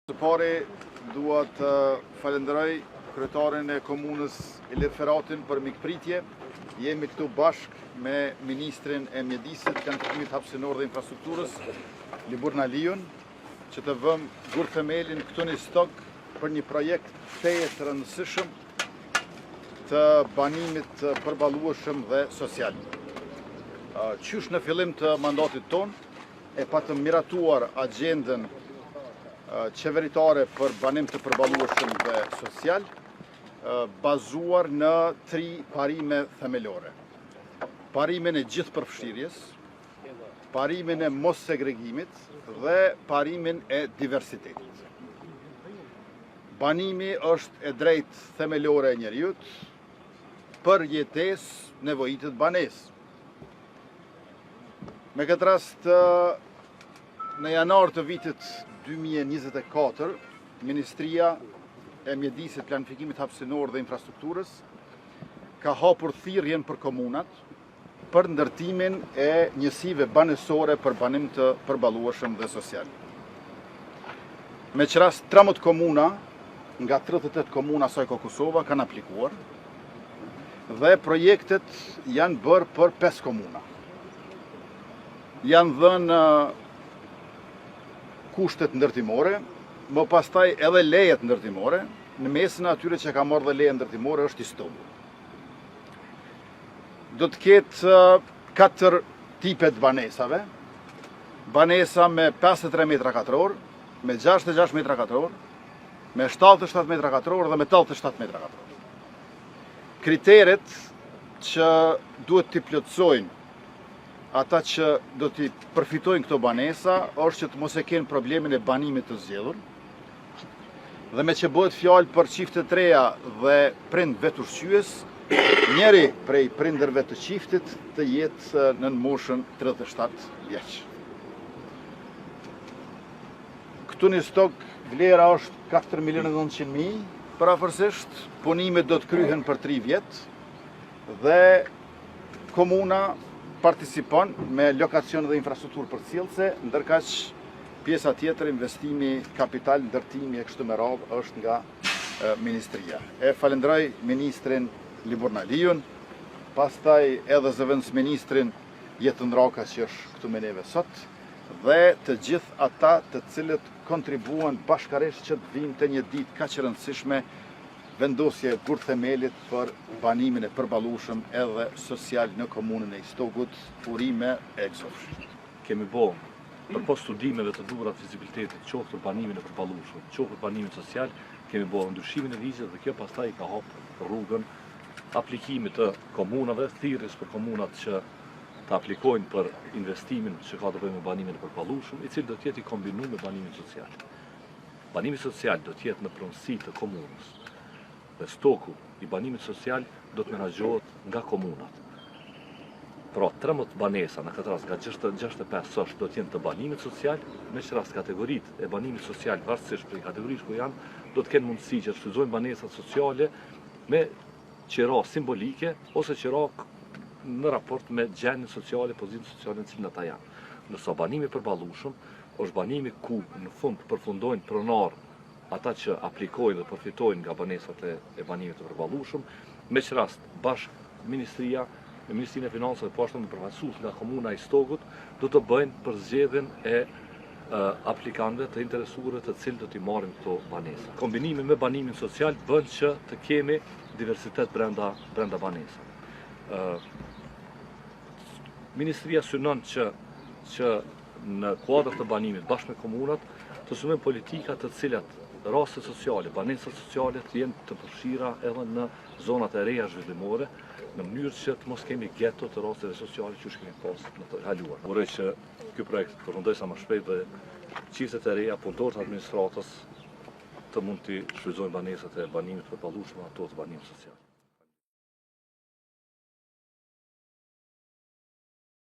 Së pari dua të falenderoj kryetarin e komunës Ilir Feratin për mikpritje. Jemi këtu bashkë me ministrin e mjedisit, planifikimit hapësinor dhe infrastrukturës, Libur Naliun, që të vëmë gur themelin këtu në stok për një projekt feje të rëndësishëm të banimit të përballueshëm dhe social. Qysh në fillim të mandatit ton e patëm miratuar agjendën qeveritare për banim të përballueshëm dhe social, bazuar në 3 parime themelore. Parimin e gjithë përfshirjes, parimin e mos segregimit dhe parimin e diversitetit. Banimi është e drejtë themelore e njeriut për jetesë nevojitet banesë. Me këtë rast, në janar të vitit 2024, Ministria e Mjedisit, Planifikimit Hapësinor dhe Infrastrukturës ka hapur thirrjen për komunat për ndërtimin e njësive banesore për banim të përballueshëm dhe social. Me që rast 13 komuna nga 38 komuna saj Kosova kanë aplikuar dhe projektet janë bërë për 5 komuna. Janë dhënë kushtet ndërtimore, më pastaj edhe lejet ndërtimore, në mesin atyre që ka marrë dhe leje ndërtimore është Istogu. Do të ketë 4 tipet banesave, banesa me 53 metra katror, me 66 metra katror, me 77 metra katror dhe me 87 metra katror. Kriteret që duhet t'i plotësojnë ata që do t'i përfitojnë këto banesa është që të mos e kenë problemin e banimit të zgjedhur, dhe me që bëhet fjalë për çifte të reja dhe prind vetushqyes, njëri prej prindërve të çiftit të jetë në moshën 37 vjeç. Këtu në stok vlera është 4.900.000 parafërsisht, punimet do të kryhen për 3 vjet dhe komuna participon me lokacion dhe infrastrukturë përcjellëse, ndërkaq pjesa tjetër, investimi kapital, ndërtimi e kështu me radhë është nga ministria. E falenderoj ministrin Libur Naliun, pastaj edhe zëvendës ministrin Jetën Raka që është këtu me neve sot, dhe të gjithë ata të cilët kontribuan bashkërisht që të vinë të një ditë kaq e rëndësishme, vendosje gur themelit për banimin e përballueshëm edhe social në komunën e Istogut, urime e kësaj. Kemi bo përpos studimeve të duhura të fizibilitetit, qoftë për banimin e përballueshëm, qoftë për banimin social, kemi bo ndryshimin e ligjit dhe kjo pastaj ka hapur rrugën aplikimit të komunave, thirrjes për komunat që të aplikojnë për investimin që ka të bëjë me banimin e përballueshëm, i cili do të jetë i kombinuar me banimin social. Banimi social do të jetë në pronësi të komunës. Dhe stoku i banimit social do të menaxhohet nga komunat. Pra, 13 banesa në këtë rast nga 65 sosh do të jenë të banimit social, me që rast kategoritë e banimit social varësisht për kategorisë ku janë, do të kenë mundësi që të shfrytëzojnë banesat sociale me qira simbolike ose qira në raport me gjendjen sociale, pozitën sociale në cilën ata janë. Nëse banimi i përballueshëm është banimi ku në fund përfundojnë pronar ata që aplikojnë dhe përfitojnë nga banesat e banimit të përballueshëm, me që rast bashkë Ministria, me Ministrinë e Financave po ashtu me përfaqësues nga komuna e Istogut, do të bëjnë për zgjedhjen e aplikantëve të interesuar të cilët do t'i marrin këto banesa. Kombinimi me banimin social bën që të kemi diversitet brenda banesave. Ministria synon që në kuadër të banimit bashkë me komunat të synojnë politika të cilat raste sociale, banesat sociale të jenë të përfshira edhe në zonat e reja zhvillimore, në mënyrë që të mos kemi geto të rasteve sociale që kemi pas në të kaluar. Uroj që ky projekt përfundoj sa më shpejt dhe çiftet e reja, punëtorët e administratës të mund të shfrytëzojnë banesat e banimit të përballueshëm ato të banimit social.